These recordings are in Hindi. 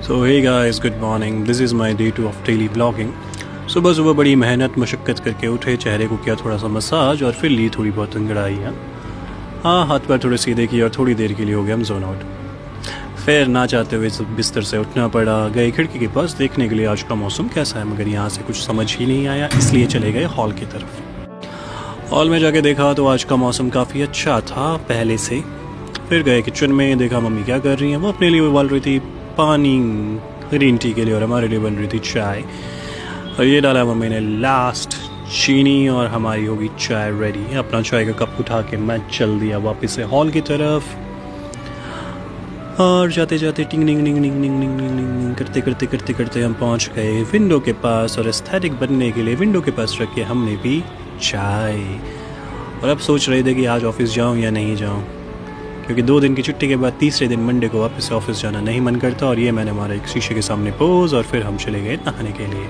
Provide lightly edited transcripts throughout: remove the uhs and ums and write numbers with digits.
So hey guys, good morning. This is my day 2 of daily blogging. सुबह सुबह बड़ी मेहनत मशक्क़त करके उठे, चेहरे को किया थोड़ा सा मसाज और फिर ली थोड़ी बहुत अंगड़ाइयाँ। हाँ, हाथ पैर थोड़े सीधे किए और थोड़ी देर के लिए हो गया हम जोन आउट। फिर ना चाहते हुए बिस्तर से उठना पड़ा। गए खिड़की के पास देखने के लिए आज का मौसम कैसा है, मगर यहाँ से कुछ समझ ही नहीं आया, इसलिए चले गए हॉल की तरफ। हॉल में जाके देखा तो आज का मौसम काफ़ी अच्छा था पहले से। फिर गए किचन में, देखा मम्मी क्या कर रही हैं। वो अपने लिए उबाल रही थी पानी ग्रीन टी के लिए और हमारे लिए बन रही थी चाय। और ये डाला मम्मी ने लास्ट चीनी और हमारी होगी चाय रेडी। अपना चाय का कप उठा के मैं चल दिया वापस से हॉल की तरफ। और जाते जाते टिंग टिंग टिंग टिंग टिंग टिंग टिंग टिंग करते करते करते करते हम पहुंच गए विंडो के पास। और एस्थेटिक बनने के लिए विंडो के पास रख के हमने पी चाय। और अब सोच रहे थे कि आज ऑफिस जाऊं या नहीं जाऊं, क्योंकि 2 दिन की छुट्टी के बाद तीसरे दिन मंडे को वापस से ऑफिस जाना नहीं मन करता। और ये मैंने हमारा एक शीशे के सामने पोज और फिर हम चले गए नहाने के लिए।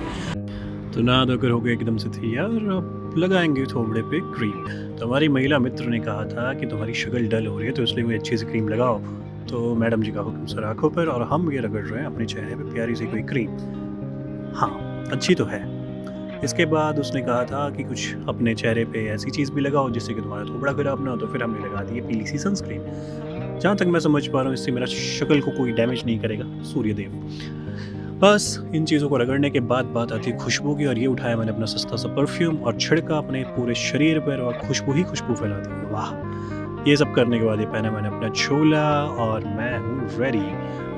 तो नहा धोकर हो गए एकदम से तैयार। अब लगाएंगे थोबड़े पे क्रीम। तो हमारी महिला मित्र ने कहा था कि तुम्हारी शक्ल डल हो रही है, तो इसलिए कोई अच्छी सी क्रीम लगाओ। तो मैडम जी का हुक्म सर आँखों पर, और हम ये रगड़ रहे हैं अपने चेहरे पे प्यारी सी कोई क्रीम। हाँ, अच्छी तो है। इसके बाद उसने कहा था कि कुछ अपने चेहरे पे ऐसी चीज़ भी लगाओ जिससे कि तुम्हारा थोबड़ा खराब ना हो। तो फिर हमने लगा दी है पीली सी सनस्क्रीन। जहाँ तक मैं समझ पा रहा हूँ, इससे मेरा शक्ल को कोई डैमेज नहीं करेगा सूर्यदेव। बस इन चीज़ों को रगड़ने के बाद बात आती है खुशबू की। और ये उठाया मैंने अपना सस्ता सा परफ्यूम और छिड़का अपने पूरे शरीर पर, और खुशबू ही खुशबू फैला दी। वाह! ये सब करने के बाद ये पहना मैंने अपना झोला और मैं हूँ रेडी।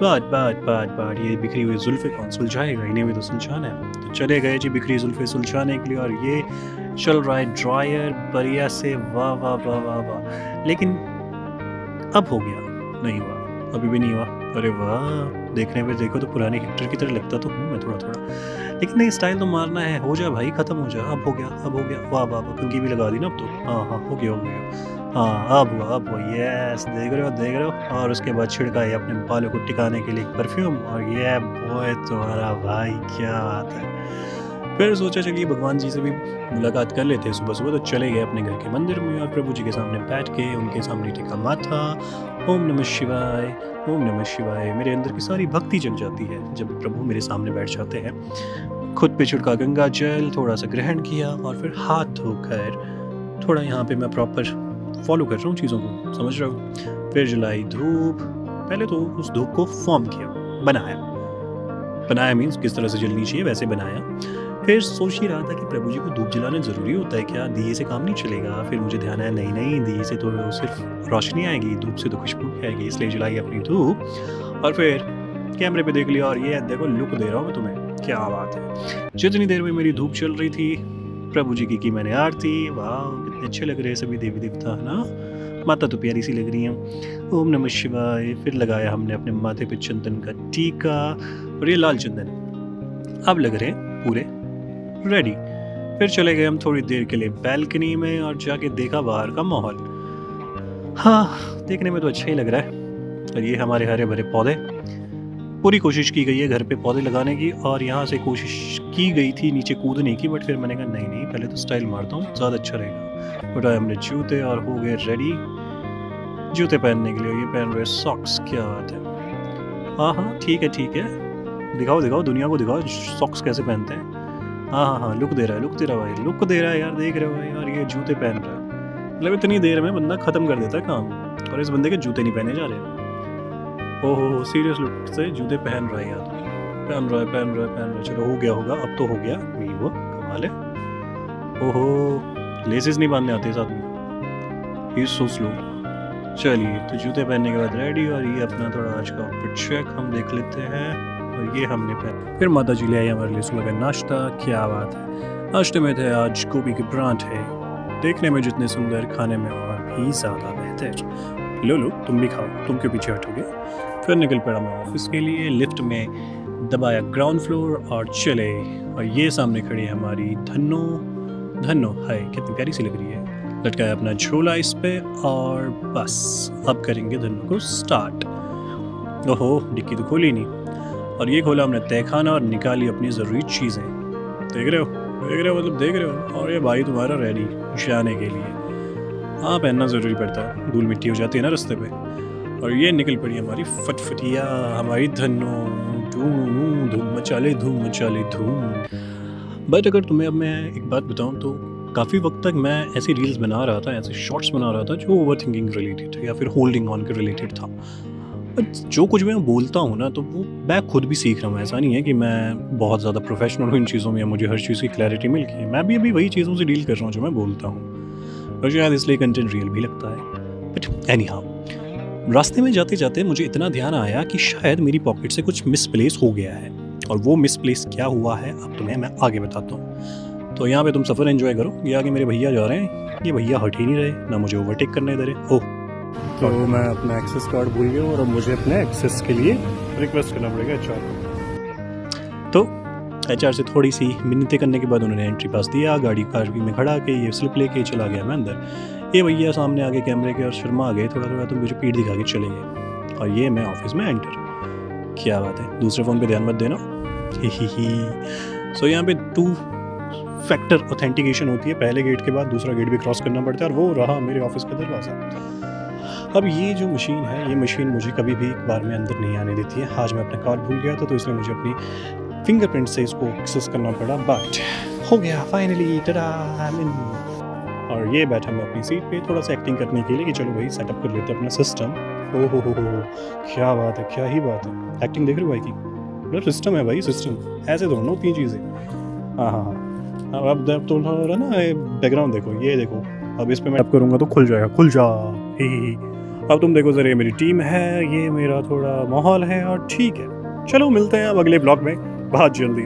बाट ये बिखरी हुई जुल्फ़ें कौन सुलझाएगा, इन्हें भी तो सुलझाना है। तो चले गए जी बिखरी जुल्फ़ें सुलझाने के लिए। और ये चल रहा है ड्रायर बढ़िया से। वाह वाह वाह वाह वाह! लेकिन अब हो गया, नहीं हुआ, अभी भी नहीं हुआ। अरे वाह! देखने में देखो तो पुराने हिटर की तरह लगता तो हूँ मैं थोड़ा थोड़ा, लेकिन नहीं, स्टाइल तो मारना है। हो जा भाई, खत्म हो जा। अब हो गया, अब हो गया। वाह वाह वाह! कंघी भी लगा दी ना अब तो। हाँ हाँ, हो गया हो गया। हाँ, अब हुआ, अब हुआ। यस, देख रहे हो देख रहे हो। और उसके बाद छिड़का है अपने बालों को टिकाने के लिए परफ्यूम। और ये बॉय तुम्हारा भाई, क्या बात है। फिर सोचा चलिए भगवान जी से भी मुलाकात कर लेते हैं सुबह सुबह। तो चले गए अपने घर के मंदिर में और प्रभु जी के सामने बैठ के उनके सामने टेका माथा। ओम नमः शिवाय, ओम नमः शिवाय। मेरे अंदर की सारी भक्ति जग जाती है जब प्रभु मेरे सामने बैठ जाते हैं। खुद पे छिड़का गंगा जल, थोड़ा सा ग्रहण किया और फिर हाथ धोकर थोड़ा यहाँ पे मैं प्रॉपर फॉलो कर रहा हूँ चीज़ों को, समझ रहे हो। फिर जलाई धूप। पहले तो उस धूप को फॉर्म किया, बनाया मीन्स किस तरह से जलनी चाहिए वैसे बनाया। फिर सोच ही रहा था कि प्रभु जी को धूप जलाना ज़रूरी होता है क्या, दिए से काम नहीं चलेगा। फिर मुझे ध्यान आया, नहीं नहीं, दिए से तो सिर्फ रोशनी आएगी, धूप से तो खुशबू भी आएगी। इसलिए जलाई अपनी धूप और फिर कैमरे पे देख लिया। और ये देखो लुक दे रहा हूँ मैं तुम्हें, क्या बात है। जितनी देर में मेरी धूप चल रही थी, प्रभु जी की मैंने आरती। वाह, कितने अच्छे लग रहे हैं सभी देवी देवता, है ना। माता तो प्यारी सी लग रही हैं। ओम नमः शिवाय। फिर लगाया हमने अपने माथे पे चंदन का टीका, और ये लाल चंदन। अब लग रहे हैं पूरे रेडी। फिर चले गए हम थोड़ी देर के लिए बैल्कनी में और जाके देखा बाहर का माहौल। हाँ, देखने में तो अच्छा ही लग रहा है। और ये हमारे हरे भरे पौधे। पूरी कोशिश की गई है घर पे पौधे लगाने की, और यहाँ से कोशिश की गई थी नीचे कूदने की, बट फिर मैंने कहा नहीं नहीं, पहले तो स्टाइल मारता हूँ, ज़्यादा अच्छा रहेगा। उठाए हमने जूते और हो गए रेडी जूते पहनने के लिए। ये पहन रहे सॉक्स, क्या बात है। हाँ हाँ, ठीक है ठीक है, दिखाओ दिखाओ, दुनिया को दिखाओ सॉक्स कैसे पहनते हैं। हाँ हाँ हाँ, लुक दे रहा है, लुक दे रहा है भाई, लुक दे रहा है यार, देख रहे हो भाई यार, ये जूते पहन रहा है। मतलब इतनी देर में बंदा ख़त्म कर देता है काम, और इस बंदे के जूते नहीं पहने जा रहे। ओहो, सीरियस लुक से जूते पहन रहा है यार, पहन रहा है पहन रहा है पहन रहा है। चलो हो गया होगा, अब तो हो गया। नहीं वो कमाल है। ओहो, लेसेस नहीं बांधने आते साथ में, ही सो स्लो। चलिए, तो जूते पहनने के बाद रेडी। और ये अपना थोड़ा आज का आउटफिट चेक हम देख लेते हैं। और ये हमने पहन, फिर माता जी ले आई हमारे लिए सुबह का नाश्ता। क्या बात है, नाश्ते में थे आज गोभी के परांठे, देखने में जितने सुंदर, खाने में और भी ज़्यादा बेहतर। लो लो, तुम भी खाओ, तुम क्यों पीछे हटोगे। फिर निकल पड़ा मैं ऑफिस के लिए। लिफ्ट में दबाया ग्राउंड फ्लोर और चले। और ये सामने खड़ी है हमारी धन्नो है, कितनी प्यारी सी लग रही है। लटकाया अपना झोला इस पे, और बस अब करेंगे धन्नो को स्टार्ट। ओहो, डिक्की तो खोली नहीं। और ये खोला हमने तहखाना और निकाली अपनी ज़रूरी चीज़ें। देख रहे हो मतलब देख रहे हो। और ये भाई तुम्हारा रेडी जाने के लिए। हाँ, पहनना ज़रूरी पड़ता है, धूल मिट्टी हो जाती है ना रास्ते पे। और ये निकल पड़ी हमारी फटफटिया, हमारी धन्नो धूम मचा ले धूम। बट अगर तुम्हें अब मैं एक बात बताऊँ तो काफ़ी वक़्त तक मैं ऐसी रील्स बना रहा था, ऐसे शॉर्ट्स बना रहा था जो ओवरथिंकिंग रिलेटेड थे या फिर होल्डिंग ऑन के रिलेटेड था। बट जो कुछ मैं बोलता हूँ ना, तो वो मैं खुद भी सीख रहा हूँ। ऐसा नहीं है कि मैं बहुत ज़्यादा प्रोफ़ेशनल हूँ इन चीज़ों में या मुझे हर चीज़ की क्लैरिटी मिल गई है। मैं भी अभी वही चीज़ों से डील कर रहा हूँ जो मैं बोलता हूँ और शायद इसलिए कंटेंट रियल भी लगता है। बट एनी हाउ, रास्ते में जाते-जाते मुझे इतना ध्यान आया कि शायद मेरी पॉकेट से कुछ मिसप्लेस हो गया है और वो मिसप्लेस क्या हुआ है अब तुम्हें मैं आगे बताता हूँ। तो यहाँ पे तुम सफ़र एंजॉय करो। ये आगे मेरे भैया जा रहे हैं, ये भैया हट ही नहीं रहे, ना मुझे ओवरटेक करने दे रहे। ओह! तो मैं अपना एक्सेस कार्ड भूल गया और अब मुझे अपने एक्सेस के लिए रिक्वेस्ट करना पड़ेगा एचआर को। तो एचआर से थोड़ी सी मिन्नतें करने के बाद उन्होंने एंट्री पास दिया, गाड़ी पार्किंग में खड़ा के ये स्लिप लेके चला गया मैं अंदर। ये भैया सामने आगे कैमरे के और शर्मा गए थोड़ा-थोड़ा, तो मुझे पीठ दिखा के चले गए और ये मैं ऑफिस में एंटर। क्या बात है, दूसरे फ़ोन पे ध्यान मत देना। सो यहाँ पे 2 फैक्टर ऑथेंटिकेशन होती है, पहले गेट के बाद दूसरा गेट भी क्रॉस करना पड़ता है और वो रहा मेरे ऑफिस का दरवाज़ा। अब ये जो मशीन है, ये मशीन मुझे कभी भी एक बार में अंदर नहीं आने देती है। आज मैं अपना कार्ड भूल गया था तो इसलिए मुझे अपनी फिंगरप्रिंट से इसको एक्सेस करना पड़ा, बट हो गया फाइनली, टडा आई एम इन। और ये बैठा मैं अपनी सीट पे थोड़ा सा एक्टिंग करने के लिए कि चलो भाई सेटअप कर लेते हैं अपना सिस्टम। ओ हो, क्या बात है, क्या ही बात है। एक्टिंग देख रहे हो भाई की? मतलब सिस्टम है भाई, सिस्टम ऐसे थोड़ा ना होती हैं चीज़ें। हाँ। अब थोड़ा ना बैकग्राउंड देखो, ये देखो, अब इस पे मैं टैप करूँगा तो खुल जाएगा, खुल जा। ही। अब तुम देखो ज़रा, ये मेरी टीम है, ये मेरा थोड़ा माहौल है और ठीक है। चलो मिलते हैं अब अगले ब्लॉग में बहुत जल्दी।